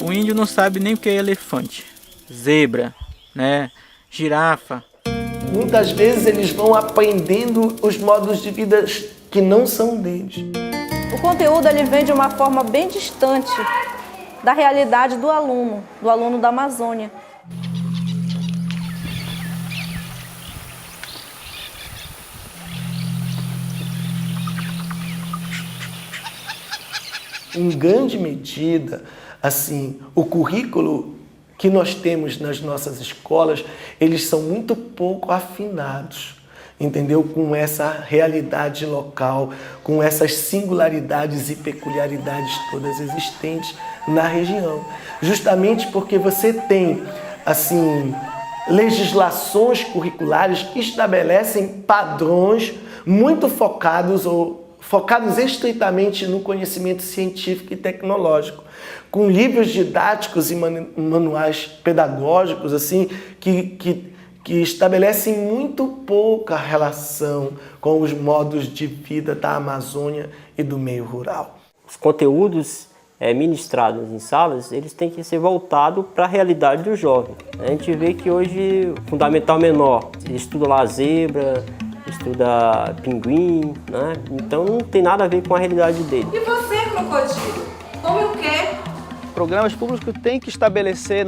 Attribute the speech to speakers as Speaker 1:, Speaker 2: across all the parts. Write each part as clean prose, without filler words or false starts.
Speaker 1: O índio não sabe nem o que é elefante, zebra, né, girafa.
Speaker 2: Muitas vezes eles vão aprendendo os modos de vida que não são deles.
Speaker 3: O conteúdo ele vem de uma forma bem distante da realidade do aluno da Amazônia.
Speaker 2: Em grande medida, assim, o currículo que nós temos nas nossas escolas, eles são muito pouco afinados, entendeu? Com essa realidade local, com essas singularidades e peculiaridades todas existentes na região. Justamente porque você tem, assim, legislações curriculares que estabelecem padrões muito focados estritamente no conhecimento científico e tecnológico, com livros didáticos e manuais pedagógicos assim que estabelecem muito pouca relação com os modos de vida da Amazônia e do meio rural.
Speaker 4: Os conteúdos ministrados em salas, eles têm que ser voltados para a realidade do jovem. A gente vê que hoje o fundamental menor estuda lá zebra, estuda pinguim, né? Então não tem nada a ver com a realidade dele.
Speaker 5: E você, crocodilo? Como eu quero?
Speaker 6: Programas públicos têm que estabelecer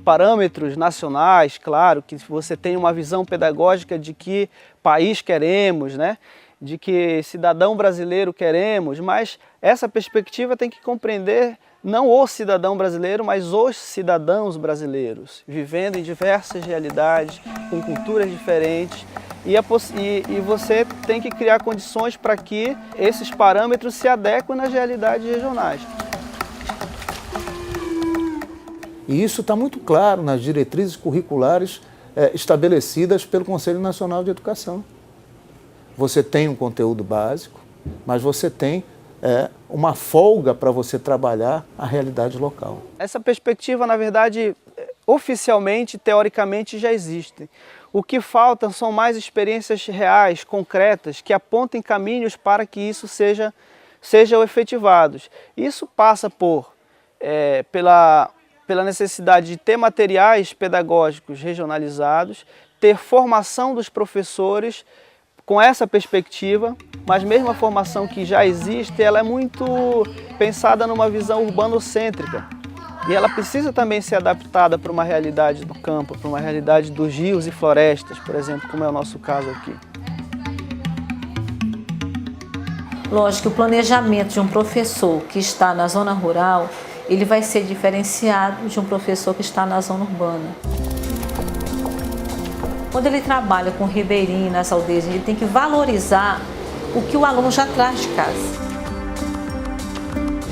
Speaker 6: parâmetros nacionais, claro, que você tenha uma visão pedagógica de que país queremos, né? De que cidadão brasileiro queremos, mas essa perspectiva tem que compreender não o cidadão brasileiro, mas os cidadãos brasileiros, vivendo em diversas realidades, com culturas diferentes, e você tem que criar condições para que esses parâmetros se adequem nas realidades regionais.
Speaker 7: E isso está muito claro nas diretrizes curriculares estabelecidas pelo Conselho Nacional de Educação. Você tem um conteúdo básico, mas você tem uma folga para você trabalhar a realidade local.
Speaker 6: Essa perspectiva, na verdade, oficialmente, teoricamente, já existe. O que falta são mais experiências reais, concretas, que apontem caminhos para que isso sejam efetivados. Isso passa pela necessidade de ter materiais pedagógicos regionalizados, ter formação dos professores com essa perspectiva, mas mesmo a formação que já existe, ela é muito pensada numa visão urbanocêntrica. E ela precisa também ser adaptada para uma realidade do campo, para uma realidade dos rios e florestas, por exemplo, como é o nosso caso aqui.
Speaker 3: Lógico que o planejamento de um professor que está na zona rural, ele vai ser diferenciado de um professor que está na zona urbana. Quando ele trabalha com o ribeirinho nas aldeias, ele tem que valorizar o que o aluno já traz de casa.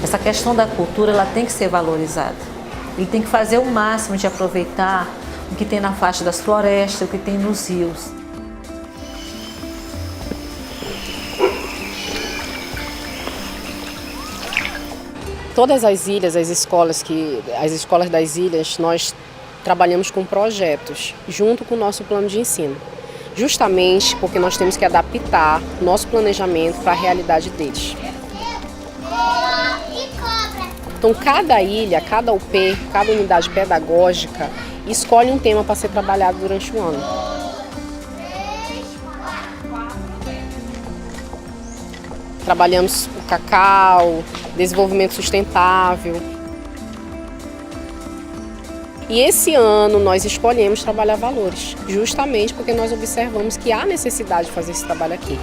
Speaker 3: Essa questão da cultura, ela tem que ser valorizada. Ele tem que fazer o máximo de aproveitar o que tem na faixa das florestas, o que tem nos rios.
Speaker 8: Todas as ilhas, as escolas das ilhas, nós trabalhamos com projetos, junto com o nosso plano de ensino. Justamente porque nós temos que adaptar nosso planejamento para a realidade deles. Então, cada ilha, cada UP, cada unidade pedagógica escolhe um tema para ser trabalhado durante o ano. Trabalhamos o cacau, desenvolvimento sustentável. E esse ano nós escolhemos trabalhar valores, justamente porque nós observamos que há necessidade de fazer esse trabalho aqui.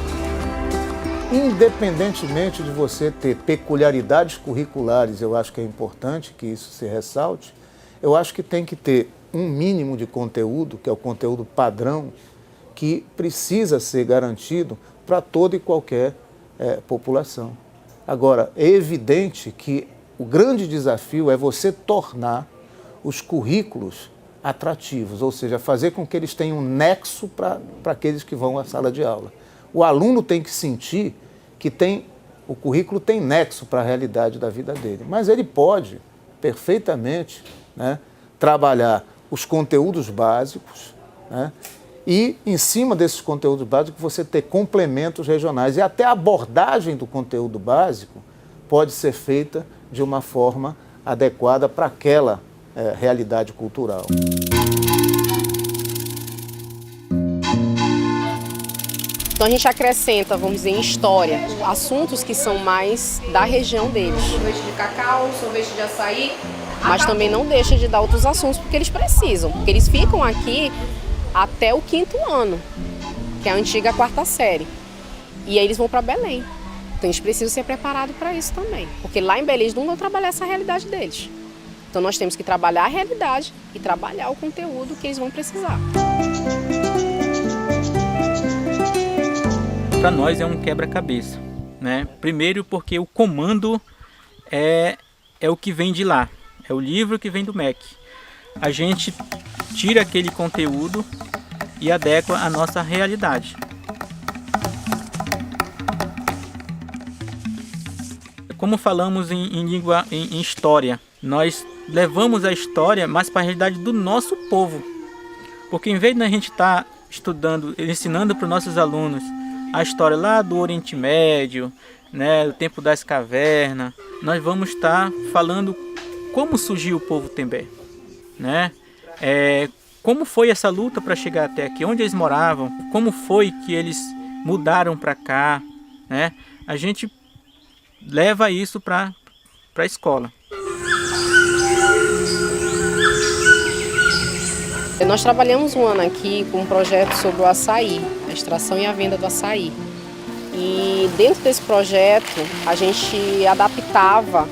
Speaker 7: Independentemente de você ter peculiaridades curriculares, eu acho que é importante que isso se ressalte, eu acho que tem que ter um mínimo de conteúdo, que é o conteúdo padrão, que precisa ser garantido para toda e qualquer população. Agora, é evidente que o grande desafio é você tornar os currículos atrativos, ou seja, fazer com que eles tenham um nexo para aqueles que vão à sala de aula. O aluno tem que sentir que o currículo tem nexo para a realidade da vida dele, mas ele pode perfeitamente, né, trabalhar os conteúdos básicos, né, e em cima desses conteúdos básicos você ter complementos regionais, e até a abordagem do conteúdo básico pode ser feita de uma forma adequada para aquela realidade cultural.
Speaker 8: Então a gente acrescenta, vamos dizer, em história, assuntos que são mais da região deles.
Speaker 5: Sorvete de cacau, sorvete de açaí.
Speaker 8: Mas também não deixa de dar outros assuntos porque eles precisam. Porque eles ficam aqui até o 5º ano, que é a antiga 4ª série. E aí eles vão para Belém. Então eles precisam ser preparados para isso também. Porque lá em Belém eles não vão trabalhar essa realidade deles. Então nós temos que trabalhar a realidade e trabalhar o conteúdo que eles vão precisar.
Speaker 1: Para nós é um quebra-cabeça, né? Primeiro porque o comando é o que vem de lá, é o livro que vem do MEC. A gente tira aquele conteúdo e adequa à nossa realidade. Como falamos em história, nós levamos a história mais para a realidade do nosso povo. Porque em vez de a gente estar estudando, ensinando para os nossos alunos a história lá do Oriente Médio, né, do tempo das cavernas, nós vamos estar falando como surgiu o povo Tembé, né? Como foi essa luta para chegar até aqui, onde eles moravam, como foi que eles mudaram para cá, né? A gente leva isso para a escola.
Speaker 8: Nós trabalhamos um ano aqui com um projeto sobre o açaí, a extração e a venda do açaí. E dentro desse projeto a gente adaptava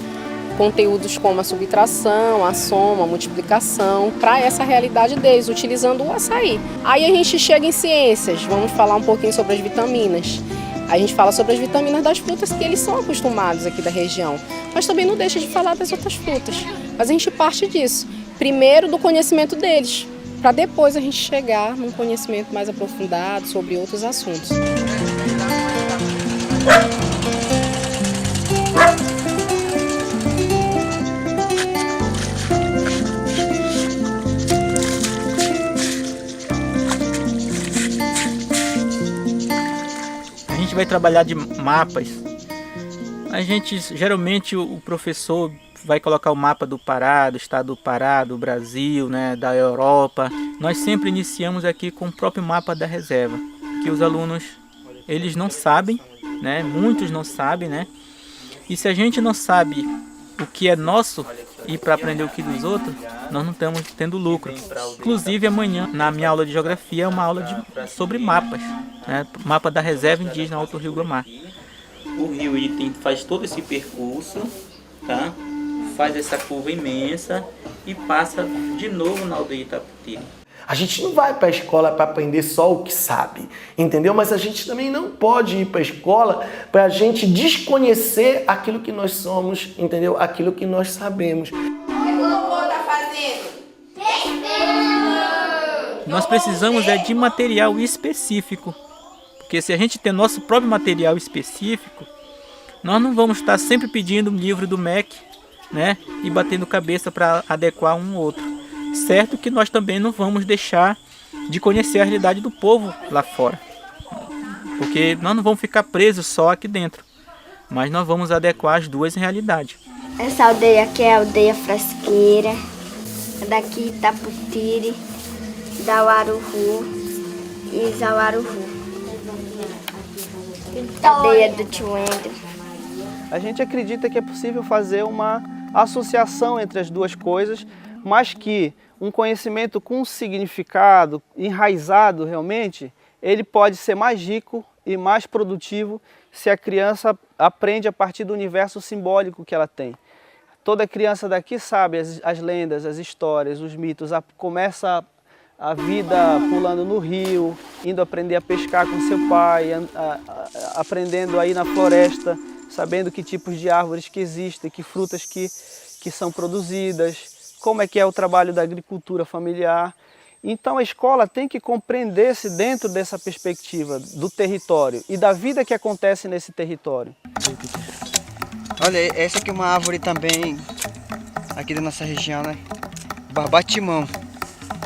Speaker 8: conteúdos como a subtração, a soma, a multiplicação para essa realidade deles, utilizando o açaí. Aí a gente chega em ciências, vamos falar um pouquinho sobre as vitaminas. A gente fala sobre as vitaminas das frutas que eles são acostumados aqui da região, mas também não deixa de falar das outras frutas. Mas a gente parte disso, primeiro do conhecimento deles, para depois a gente chegar num conhecimento mais aprofundado sobre outros assuntos.
Speaker 1: A gente vai trabalhar de mapas. Geralmente o professor vai colocar o mapa do Pará, do estado do Pará, do Brasil, né, da Europa. Nós sempre iniciamos aqui com o próprio mapa da reserva, que os alunos eles não sabem, né, muitos não sabem, né? E se a gente não sabe o que é nosso e para aprender o que dos outros, nós não estamos tendo lucro. Inclusive amanhã na minha aula de geografia é uma aula sobre mapas, né? Mapa da reserva indígena Alto Rio Gromar. O rio faz todo esse percurso, tá? Faz essa curva imensa e passa de novo na aldeia Itaputiri.
Speaker 2: A gente não vai para a escola para aprender só o que sabe, entendeu? Mas a gente também não pode ir para a escola para a gente desconhecer aquilo que nós somos, entendeu? Aquilo que nós sabemos.
Speaker 5: O que o robô tá fazendo?
Speaker 1: Nós precisamos de material específico, porque se a gente tem nosso próprio material específico, nós não vamos estar sempre pedindo um livro do MEC, né, e batendo cabeça para adequar um ou outro. Certo que nós também não vamos deixar de conhecer a realidade do povo lá fora, porque nós não vamos ficar presos só aqui dentro, mas nós vamos adequar as duas realidades.
Speaker 9: Essa aldeia aqui é a aldeia Frasqueira, daqui Itaputiri, Dauaruhu e Zauaruhu, aldeia do Tchuendo.
Speaker 6: A gente acredita que é possível fazer uma associação entre as duas coisas, mas que um conhecimento com significado, enraizado realmente, ele pode ser mais rico e mais produtivo se a criança aprende a partir do universo simbólico que ela tem. Toda criança daqui sabe as lendas, as histórias, os mitos, começa a vida pulando no rio, indo aprender a pescar com seu pai, aprendendo a ir na floresta, sabendo que tipos de árvores que existem, que frutas que são produzidas, como é que é o trabalho da agricultura familiar. Então a escola tem que compreender-se dentro dessa perspectiva do território e da vida que acontece nesse território.
Speaker 10: Olha, essa aqui é uma árvore também aqui da nossa região, né? Barbatimão.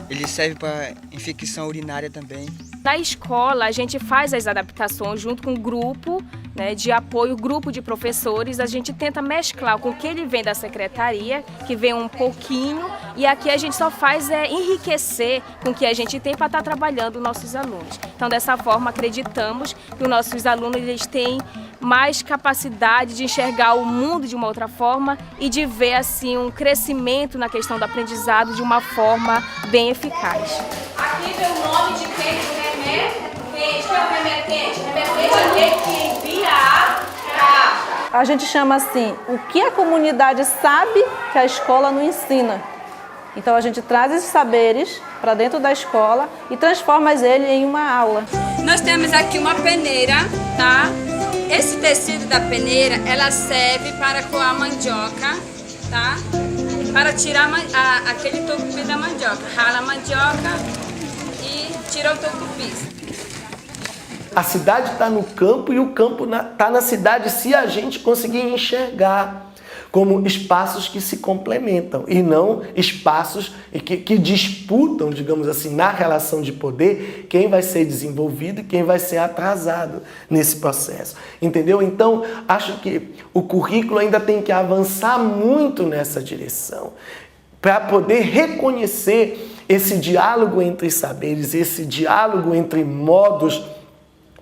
Speaker 10: Ele serve para infecção urinária também.
Speaker 11: Na escola, a gente faz as adaptações junto com um grupo, né, de apoio, grupo de professores. A gente tenta mesclar com o que ele vem da secretaria, que vem um pouquinho, e aqui a gente só faz enriquecer com o que a gente tem para estar trabalhando os nossos alunos. Então, dessa forma, acreditamos que os nossos alunos eles têm mais capacidade de enxergar o mundo de uma outra forma e de ver assim um crescimento na questão do aprendizado de uma forma bem eficaz.
Speaker 5: Aqui vem o nome de quem? Do remédio quente. Que é o remetente? Remetente é aquele que envia a carta.
Speaker 3: A gente chama assim, o que a comunidade sabe que a escola não ensina. Então a gente traz esses saberes para dentro da escola e transforma eles em uma aula.
Speaker 12: Nós temos aqui uma peneira, tá? Esse tecido da peneira, ela serve para coar a mandioca, tá? Para tirar aquele tucupi da mandioca. Rala a mandioca e tira o tucupi.
Speaker 2: A cidade está no campo e o campo está na cidade se a gente conseguir enxergar como espaços que se complementam e não espaços que disputam, digamos assim, na relação de poder, quem vai ser desenvolvido e quem vai ser atrasado nesse processo. Entendeu? Então, acho que o currículo ainda tem que avançar muito nessa direção para poder reconhecer esse diálogo entre saberes, esse diálogo entre modos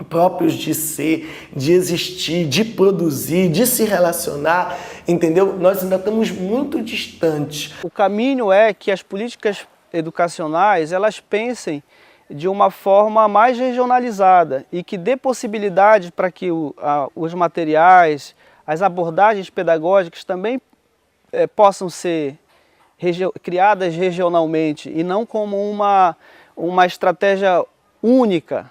Speaker 2: próprios de ser, de existir, de produzir, de se relacionar, entendeu? Nós ainda estamos muito distantes.
Speaker 6: O caminho é que as políticas educacionais, elas pensem de uma forma mais regionalizada e que dê possibilidade para que os materiais, as abordagens pedagógicas também possam ser criadas regionalmente e não como uma estratégia única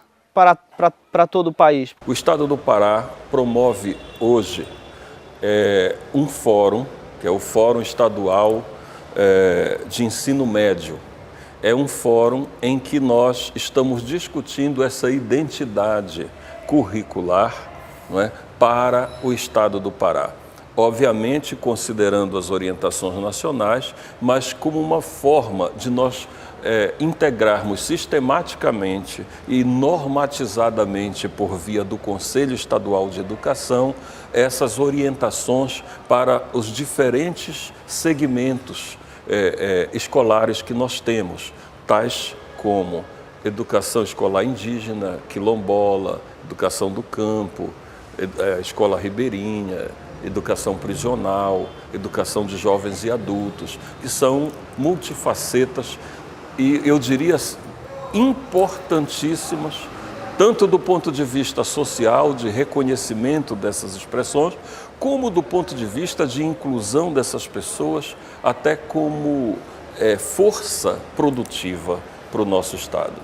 Speaker 6: para todo o país.
Speaker 13: O Estado do Pará promove hoje um fórum, que é o Fórum Estadual de Ensino Médio. É um fórum em que nós estamos discutindo essa identidade curricular, não é, para o Estado do Pará. Obviamente, considerando as orientações nacionais, mas como uma forma de nós integrarmos sistematicamente e normatizadamente por via do Conselho Estadual de Educação essas orientações para os diferentes segmentos escolares que nós temos, tais como educação escolar indígena, quilombola, educação do campo, escola ribeirinha, educação prisional, educação de jovens e adultos, que são multifacetas e, eu diria, importantíssimas, tanto do ponto de vista social, de reconhecimento dessas expressões, como do ponto de vista de inclusão dessas pessoas, até como força produtiva para o nosso Estado.